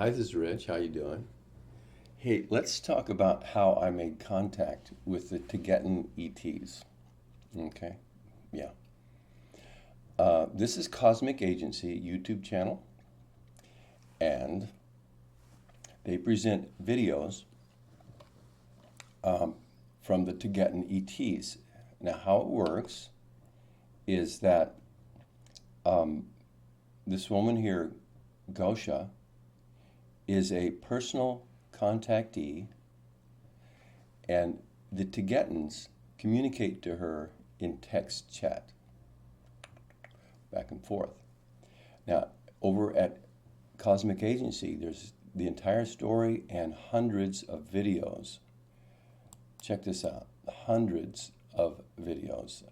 Hi, this is Rich. How you doing? Hey, let's talk about how I made contact with the Tibetan ETs. Okay, yeah. This is Cosmic Agency YouTube channel, and they present videos from the Tibetan ETs. Now, how it works is that this woman here, Gosha, is a personal contactee, and the Tibetans communicate to her in text chat, back and forth. Now, over at Cosmic Agency, there's the entire story and hundreds of videos. Check this out, hundreds of videos.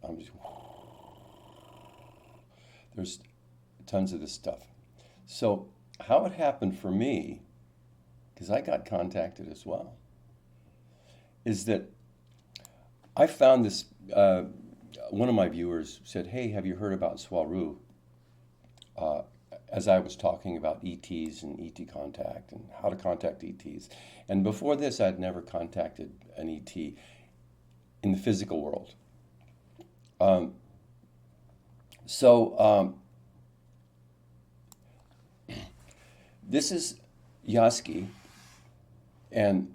There's tons of this stuff. So, how it happened for me, because I got contacted as well, is that I found this. One of my viewers said, "Hey, have you heard about Swaru?" As I was talking about ETs and ET contact and how to contact ETs. And before this, I'd never contacted an ET in the physical world. Um, so this is Yaski, and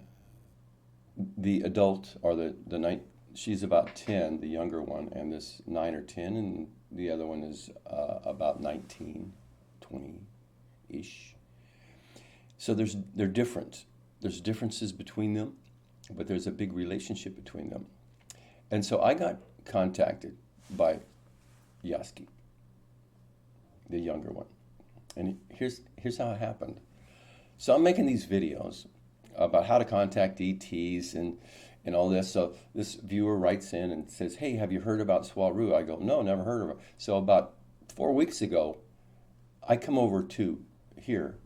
the adult, or the night, she's about 10, the younger one, and this 9 or 10, and the other one is about 19, 20-ish. So they're different. There's differences between them, but there's a big relationship between them. And so I got contacted by Yaski, the younger one. And here's how it happened. So I'm making these videos about how to contact ETs and all this. So this viewer writes in and says, "Hey, have you heard about Swaru?" I go, "No, never heard of it." So about 4 weeks ago, I come over to here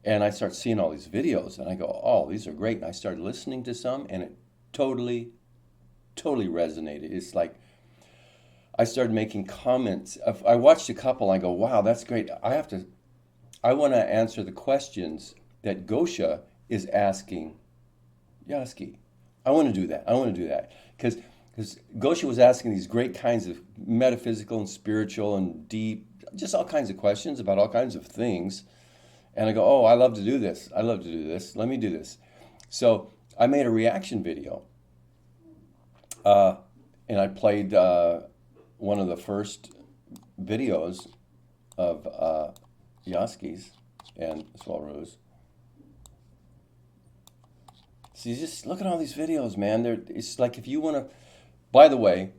and I start seeing all these videos and I go, "Oh, these are great." And I started listening to some and it totally, totally resonated. It's like I started making comments. I watched a couple and I go, "Wow, that's great. I want to answer the questions that Gosha is asking Yaski. I want to do that. I want to do that." Because Gosha was asking these great kinds of metaphysical and spiritual and deep, just all kinds of questions about all kinds of things. And I go, "Oh, I love to do this. I love to do this. Let me do this." So I made a reaction video. And I played one of the first videos of Yaski's and Swaru's. So you just look at all these videos, man. It's like if you want to. By the way,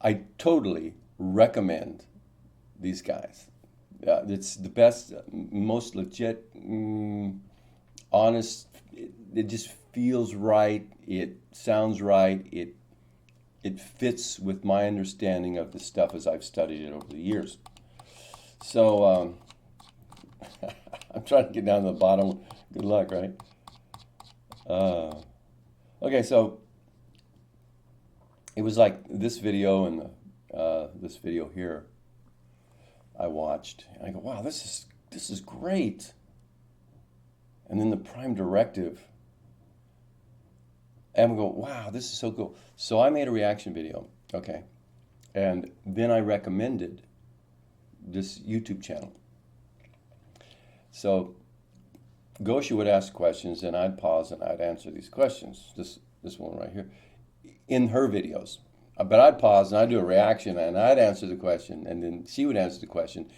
I totally recommend these guys. It's the best, most legit, honest. It just feels right. It sounds right. It fits with my understanding of the stuff as I've studied it over the years. So I'm trying to get down to the bottom. Good luck, right? Okay, so it was like this video and this video here I watched, and I go, "Wow, this is great." And then the Prime Directive, and I go, "Wow, this is so cool." So I made a reaction video, okay, and then I recommended this YouTube channel. So Gosha would ask questions, and I'd pause and I'd answer these questions. This one right here, in her videos. But I'd pause and I'd do a reaction, and I'd answer the question, and then she would answer the question,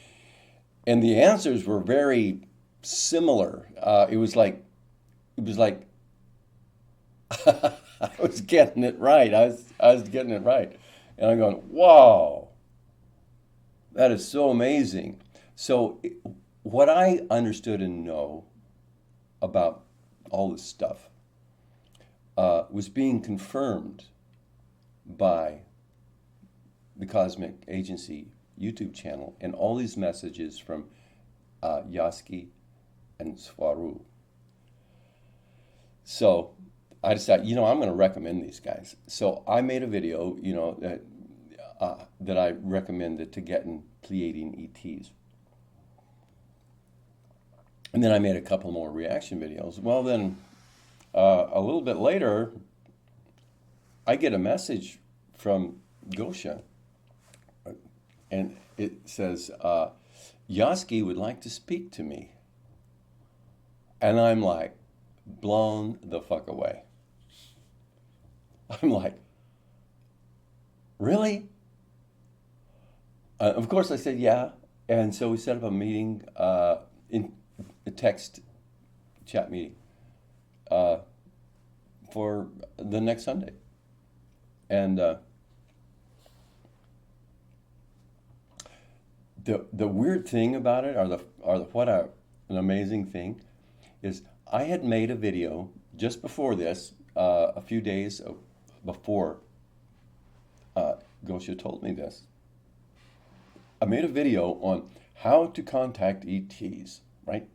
and the answers were very similar. It was like I was getting it right. I was getting it right, and I'm going, "Wow, that is so amazing." So what I understood and know about all this stuff was being confirmed by the Cosmic Agency YouTube channel and all these messages from Yaski and Swaru. So I decided, I'm going to recommend these guys. So I made a video, that I recommended to getting Pleiadian ETs. And then I made a couple more reaction videos. Well, then a little bit later, I get a message from Gosha, and it says, Yasky would like to speak to me. And I'm like, blown the fuck away. I'm like, really? Of course, I said, yeah. And so we set up a meeting, in a text chat meeting, for the next Sunday. And the weird thing about it, an amazing thing, is I had made a video just before this, a few days before Gosha told me this. I made a video on how to contact ETs, right?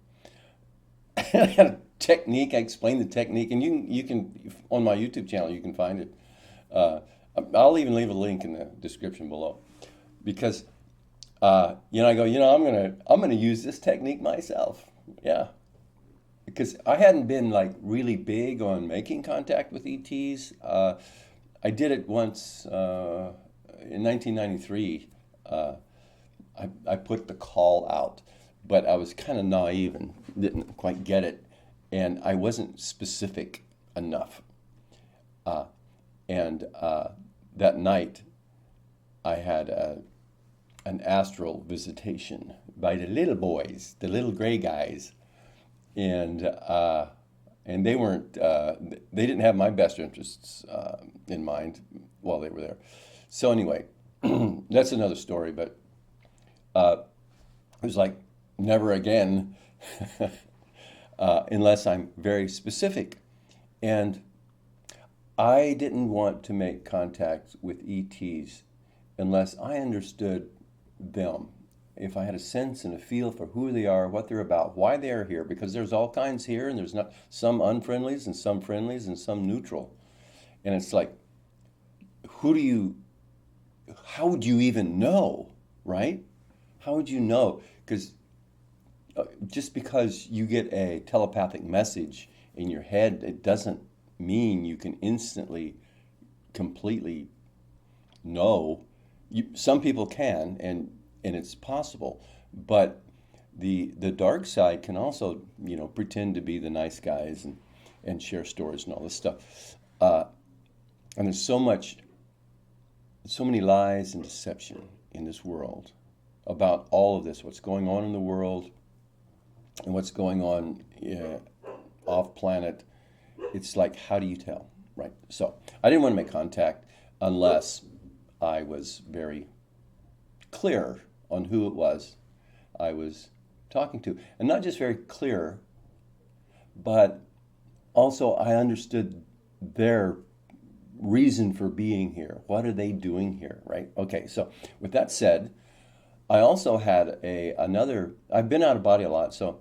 I had a technique. I explained the technique, and you can on my YouTube channel you can find it. I'll even leave a link in the description below, because I go, I'm gonna use this technique myself. Yeah, because I hadn't been like really big on making contact with ETs. I did it once in 1993. I put the call out, but I was kind of naive and didn't quite get it, and I wasn't specific enough. And that night, I had an astral visitation by the little boys, the little gray guys, and they weren't, they didn't have my best interests in mind while they were there. So anyway, that's another story, but it was like, never again, unless I'm very specific. And I didn't want to make contact with ETs unless I understood them. If I had a sense and a feel for who they are, what they're about, why they're here, because there's all kinds here, and there's not some unfriendlies and some friendlies and some neutral. And it's like, how would you even know, right? How would you know? Because just because you get a telepathic message in your head, it doesn't mean you can instantly, completely know. Some people can, and it's possible, but the dark side can also, pretend to be the nice guys and share stories and all this stuff. And there's so many lies and deception in this world about all of this, what's going on in the world and what's going on off planet. It's like, how do you tell, right? So I didn't want to make contact unless I was very clear on who it was I was talking to. And not just very clear, but also I understood their reason for being here. What are they doing here, right? Okay, so with that said, I also had I've been out of body a lot, so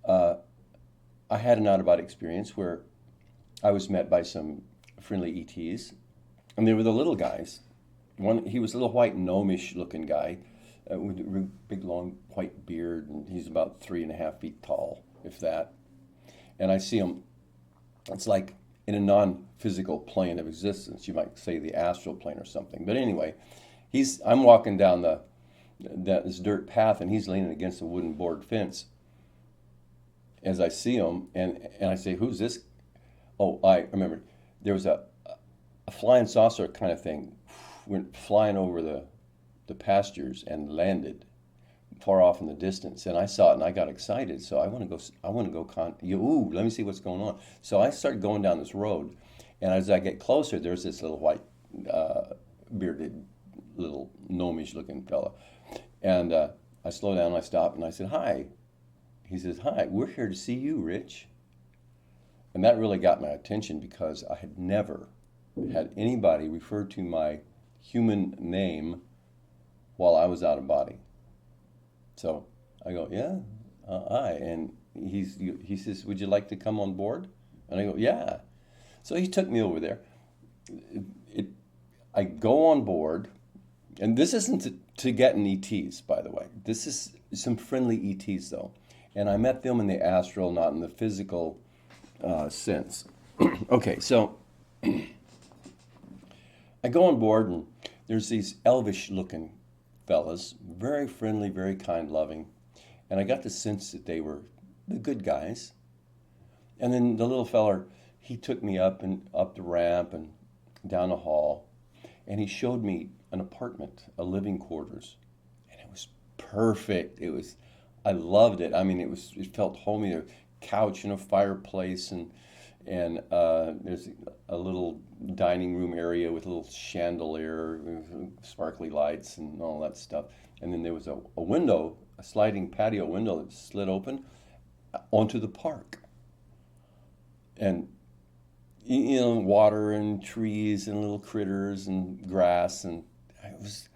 I had an out of body experience where I was met by some friendly ETs, and they were the little guys. He was a little white gnomish looking guy with a big long white beard, and he's about 3.5 feet tall, if that. And I see him, it's like in a non-physical plane of existence. You might say the astral plane or something. But anyway, I'm walking down this dirt path, and he's leaning against a wooden board fence. As I see him, and I say, "Who's this?" Oh, I remember. There was a flying saucer kind of thing, went flying over the pastures and landed far off in the distance. And I saw it, and I got excited. So I want to go. Ooh, let me see what's going on. So I started going down this road, and as I get closer, there's this little white, bearded, little gnomish looking fella. And I slow down, I stop, and I said, "Hi." He says, "Hi, we're here to see you, Rich." And that really got my attention, because I had never had anybody refer to my human name while I was out of body. So I go, "Yeah, hi." And he says, "Would you like to come on board?" And I go, "Yeah." So he took me over there. I go on board, and this isn't to get an ETs, by the way. This is some friendly ETs, though. And I met them in the astral, not in the physical sense. Okay, so I go on board, and there's these elvish looking fellas, very friendly, very kind, loving. And I got the sense that they were the good guys. And then the little feller, he took me up and up the ramp and down the hall, and he showed me an apartment, a living quarters, and it was perfect. I loved it. I mean, it felt homey. A couch and a fireplace, and there's a little dining room area with a little chandelier, sparkly lights, and all that stuff. And then there was a window, a sliding patio window that slid open onto the park. And water and trees and little critters and grass, and it was.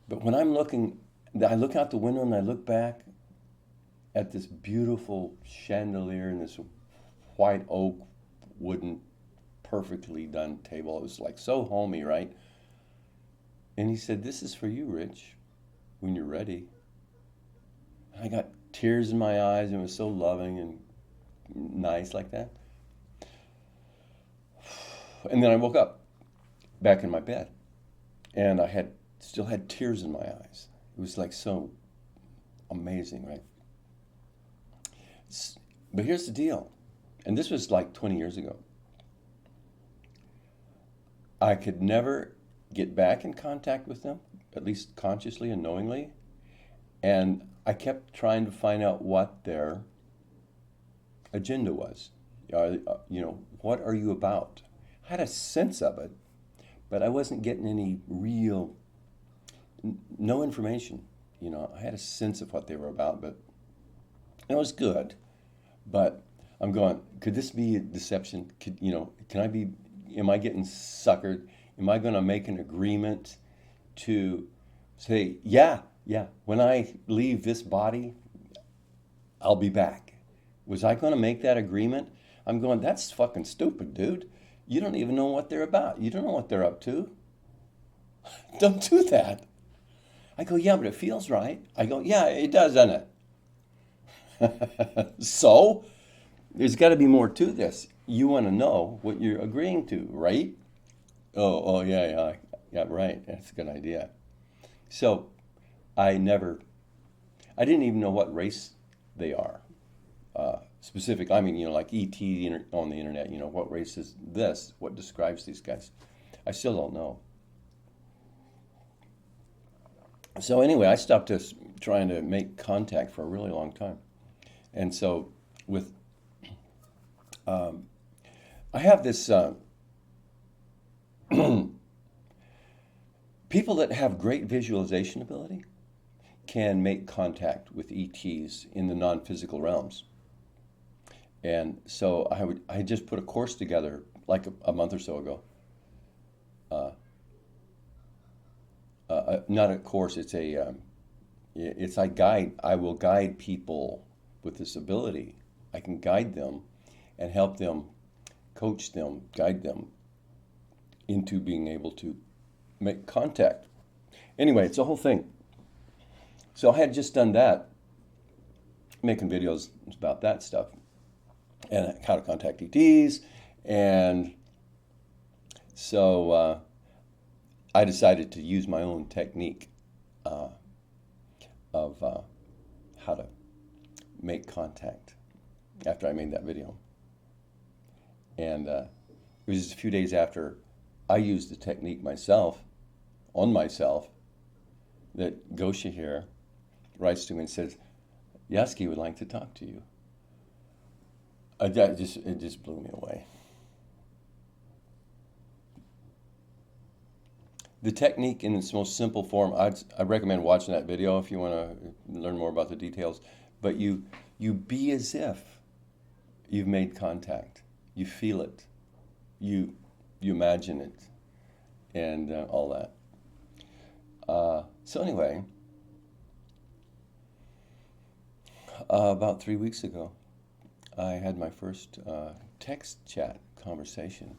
But when I look out the window and I look back at this beautiful chandelier and this white oak wooden, perfectly done table. It was like so homey, right? And he said, "This is for you, Rich, when you're ready." And I got tears in my eyes, and it was so loving and nice like that. And then I woke up back in my bed, and I still had tears in my eyes. It was like so amazing, right? But here's the deal, and this was like 20 years ago. I could never get back in contact with them, at least consciously and knowingly, and I kept trying to find out what their agenda was. What are you about? I had a sense of it, but I wasn't getting any real, no information. I had a sense of what they were about, but it was good. But I'm going, could this be a deception? Am I getting suckered? Am I going to make an agreement to say, yeah, when I leave this body, I'll be back? Was I going to make that agreement? I'm going, that's fucking stupid, dude. You don't even know what they're about. You don't know what they're up to. Don't do that. I go, yeah, but it feels right. I go, yeah, it does, doesn't it? So, there's got to be more to this. You want to know what you're agreeing to, right? Oh, yeah, right. That's a good idea. So, I didn't even know what race they are. Specific, I mean, like ET on the internet, what race is this? What describes these guys? I still don't know. So anyway, I stopped trying to make contact for a really long time. And so I have this, people that have great visualization ability can make contact with ETs in the non-physical realms. And so I just put a course together like a month or so ago. Not a course, it's I will guide people with this ability. I can guide them and help them, coach them, guide them into being able to make contact. Anyway, it's a whole thing. So I had just done that, making videos about that stuff and how to contact ETs. And so I decided to use my own technique of how to make contact after I made that video. And it was just a few days after I used the technique myself, on myself, that Gosha here writes to me and says, Yaski would like to talk to you. It just blew me away. The technique in its most simple form, I recommend watching that video if you want to learn more about the details. But you be as if you've made contact. You feel it. You imagine it. And all that. So anyway, about 3 weeks ago, I had my first text chat conversation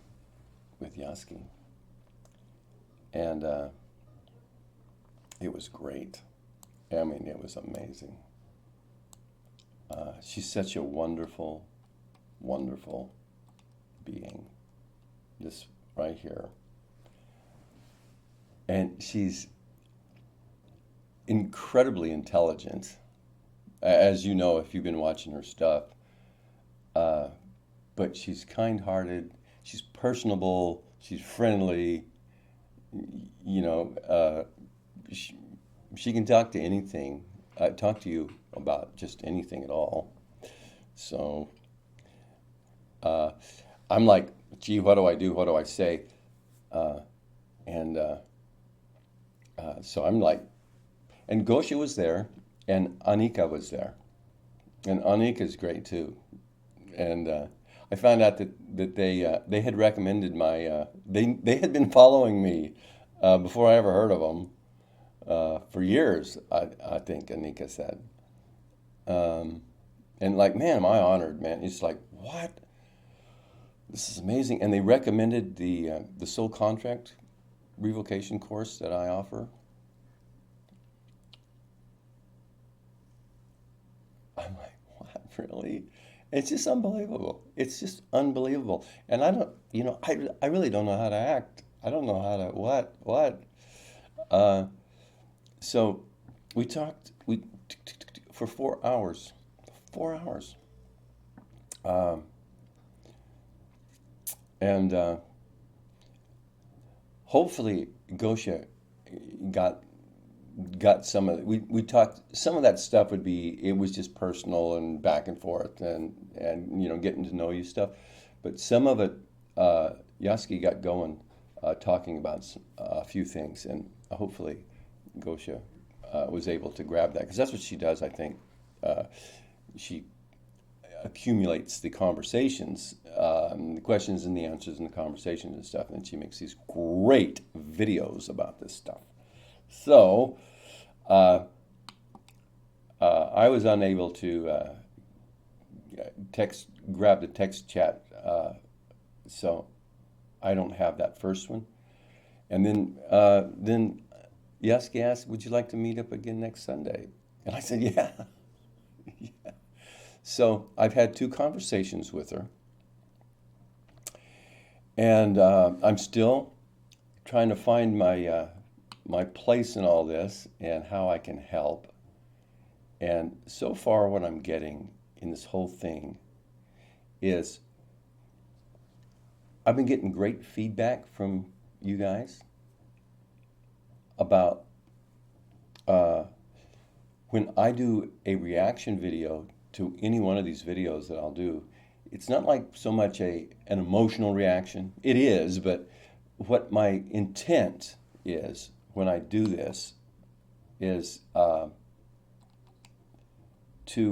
with Yaski. And it was great. I mean, it was amazing. She's such a wonderful, wonderful being. This right here. And she's incredibly intelligent, as you know if you've been watching her stuff. But she's kind-hearted, she's personable, she's friendly. You know, she can talk to anything, talk to you about just anything at all. So I'm like, gee, what do I do? What do I say? And so I'm like, and Gosha was there, and Anika was there, and Anika's great too. And I found out that they had recommended they had been following me before I ever heard of them for years. I think Anika said, and like, man, am I honored, man. It's like, what? This is amazing. And they recommended the soul contract revocation course that I offer. I'm like, what, really? It's just unbelievable. It's just unbelievable. And I don't, I really don't know how to act. I don't know how to, what? Uh, so we talked, for 4 hours, 4 hours. Um, and hopefully Gosha got some of we talked some of that stuff it was just personal and back and forth and getting to know you stuff, but some of it Yaski got going talking about a few things, and hopefully Gosha was able to grab that, because that's what she does. I think she accumulates the conversations, the questions and the answers and the conversations and stuff, and then she makes these great videos about this stuff. So I was unable to grab the text chat, so I don't have that first one. And then Yaski asked, "Would you like to meet up again next Sunday?" And I said, "Yeah." Yeah. So I've had 2 conversations with her, and I'm still trying to find my place in all this and how I can help. And so far, what I'm getting in this whole thing is I've been getting great feedback from you guys about when I do a reaction video to any one of these videos that I'll do. It's not like so much an emotional reaction. It is, but what my intent is when I do this is to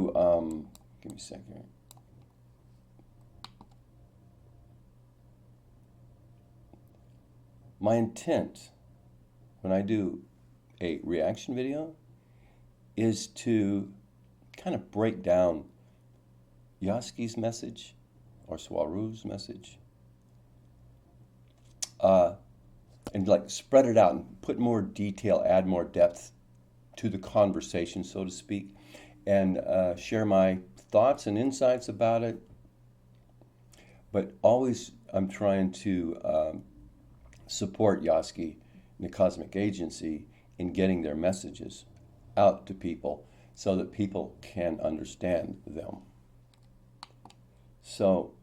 give me a second. My intent when I do a reaction video is to kind of break down Yaski's message or Swaru's message, and like spread it out and put more detail, add more depth to the conversation, so to speak, and share my thoughts and insights about it. But always I'm trying to support Yaski and the Cosmic Agency in getting their messages out to people so that people can understand them. So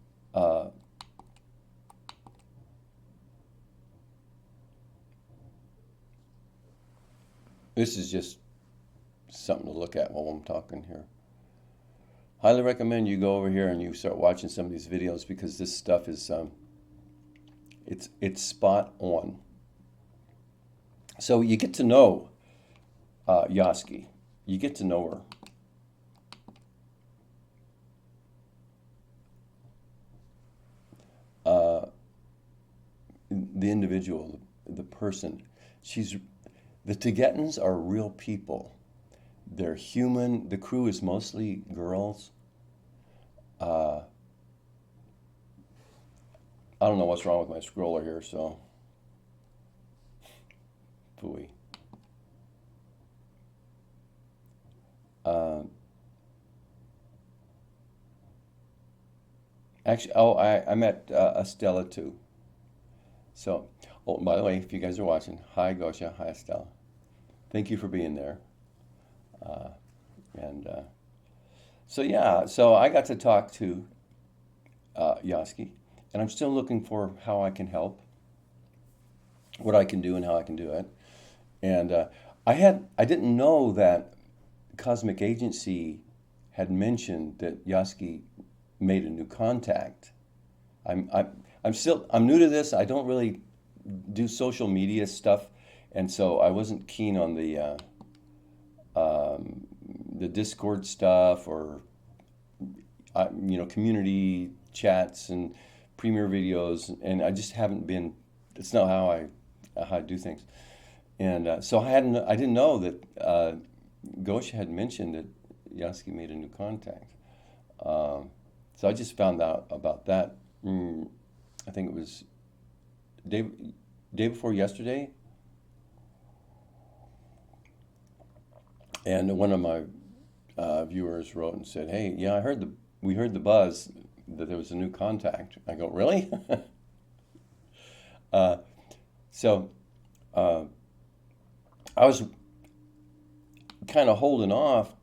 this is just something to look at while I'm talking here. Highly recommend you go over here and you start watching some of these videos, because this stuff is it's spot on. So you get to know Yaski. You get to know her. The individual, the person. The Tibetans are real people. They're human. The crew is mostly girls. I don't know what's wrong with my scroller here, so phooey. Actually, I met Estella too. So, oh, by the way, if you guys are watching, hi Gosha, hi Estella. Thank you for being there. Uh, and so yeah, so I got to talk to Yaski, and I'm still looking for how I can help, what I can do, and how I can do it. And I didn't know that Cosmic Agency had mentioned that Yaski made a new contact. I'm new to this. I don't really do social media stuff, and so I wasn't keen on the Discord stuff or community chats and premiere videos, and I just haven't been. It's not how I do things, and so I didn't know that Gosha had mentioned that Yaski made a new contact. So I just found out about that. I think it was day day before yesterday, and one of my viewers wrote and said, "Hey, yeah, we heard the buzz that there was a new contact." I go, "Really?" uh, so uh, I was kind of holding off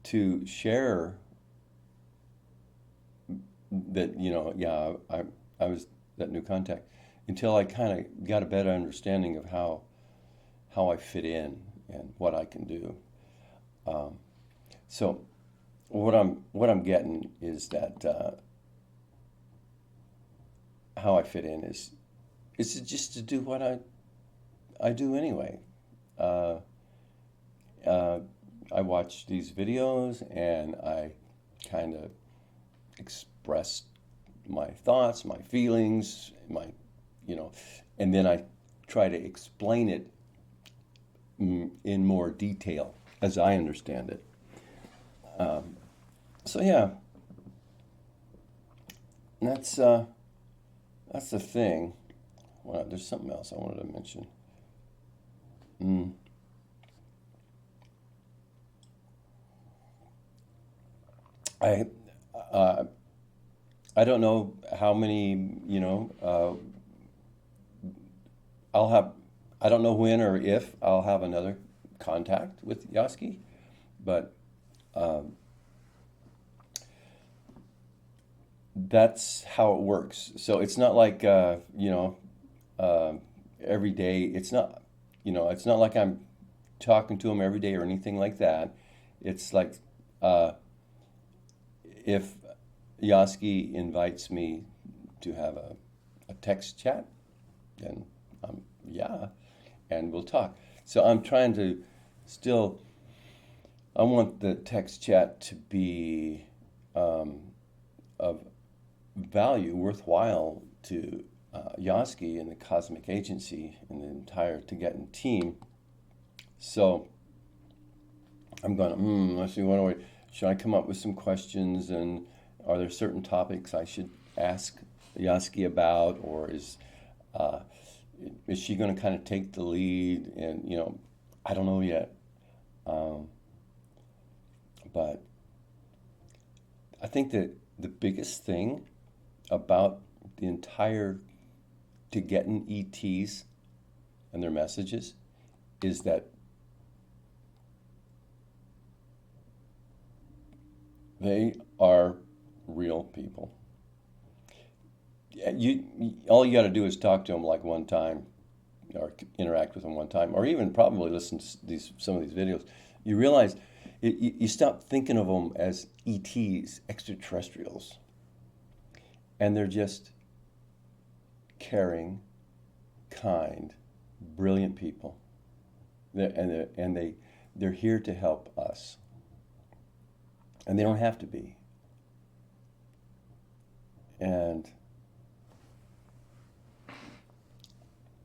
to share that, yeah, I was that new contact until I kind of got a better understanding of how I fit in and what I can do. Um, so what I'm getting is that how I fit in is just to do what I do anyway. Uh, uh, I watch these videos and I kind of express my thoughts, my feelings, and then I try to explain it in more detail as I understand it. Um, so yeah, that's that's the thing. Well, there's something else I wanted to mention. Mm. I uh, I don't know how many, I'll have, I don't know when or if I'll have another contact with Yaski, but um, that's how it works. So it's not like, uh, every day. It's not like I'm talking to him every day or anything like that. It's like uh, if Yaski invites me to have a text chat, then yeah, and we'll talk. So I'm trying to still, I want the text chat to be um, of value, worthwhile to Yaski and the Cosmic Agency and the entire Tigetan team. So I'm going, let's see, should I come up with some questions, and are there certain topics I should ask Yaski about, or uh, is she going to kind of take the lead? And, I don't know yet. Um, but I think that the biggest thing about the entire Tigetan ETs and their messages is that they are real people. All you got to do is talk to them like one time, or interact with them one time, or even probably listen to some of these videos. You realize you stop thinking of them as ETs, extraterrestrials, and they're just caring, kind, brilliant people. They're here to help us, and they don't have to be. And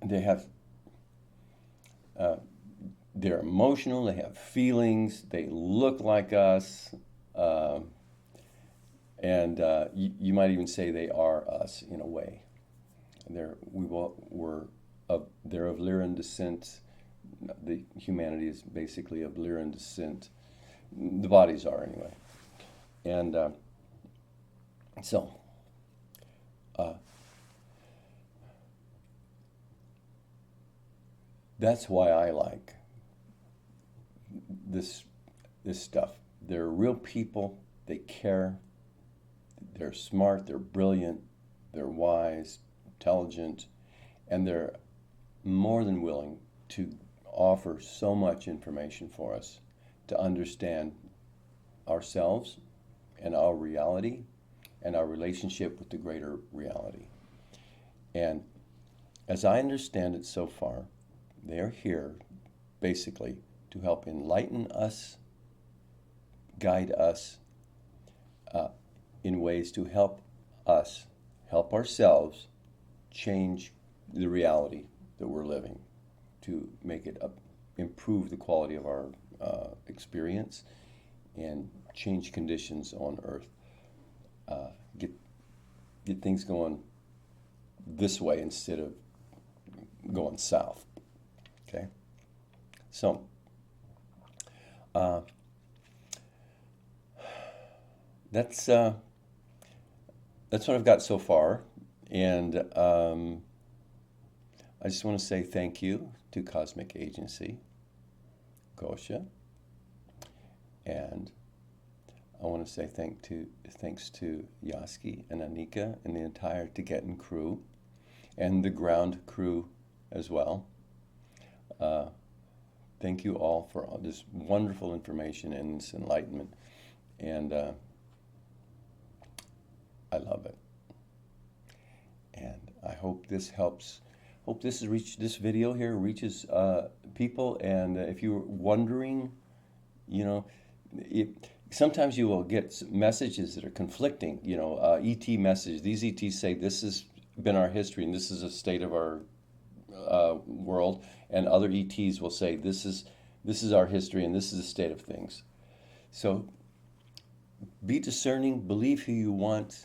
they have uh, they're emotional. They have feelings. They look like us, um, and you might even say they are us in a way. They're of Lyran descent. The humanity is basically of Lyran descent. The bodies are anyway, and so. That's why I like this this stuff. They're real people. They care. They're smart. They're brilliant. They're wise, intelligent, and they're more than willing to offer so much information for us to understand ourselves and our reality and our relationship with the greater reality. And as I understand it so far, they are here basically to help enlighten us, guide us in ways to help us, help ourselves change the reality that we're living, to make it improve the quality of our experience and change conditions on Earth. Get things going this way instead of going south. Okay, so that's what I've got so far, and I just want to say thank you to Cosmic Agency, Gosha, and I want to say thanks to Yaski and Anika and the entire Tibetan crew, and the ground crew as well. Thank you all for all this wonderful information and this enlightenment, and I love it. And I hope this helps. Hope this video here reaches people. And if you're wondering, sometimes you will get messages that are conflicting. ET message. These ETs say this has been our history and this is a state of our world, and other ETs will say this is our history and this is the state of things. So be discerning, believe who you want.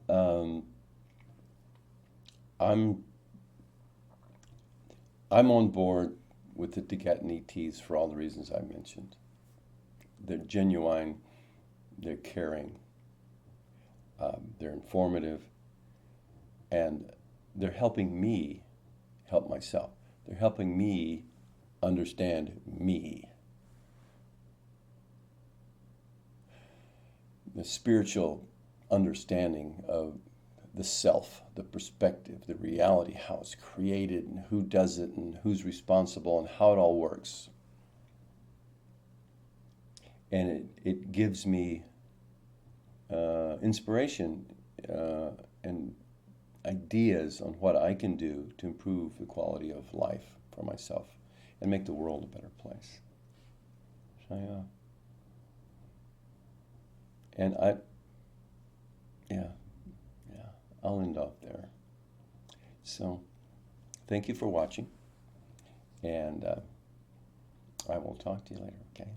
I'm on board with the Tibetan ETs for all the reasons I mentioned. They're genuine, they're caring, they're informative, and they're helping me help myself. They're helping me understand me. The spiritual understanding of the self, the perspective, the reality, how it's created and who does it and who's responsible and how it all works. And it gives me inspiration and ideas on what I can do to improve the quality of life for myself and make the world a better place. So, yeah. And I'll end off there. So, thank you for watching, and I will talk to you later, okay?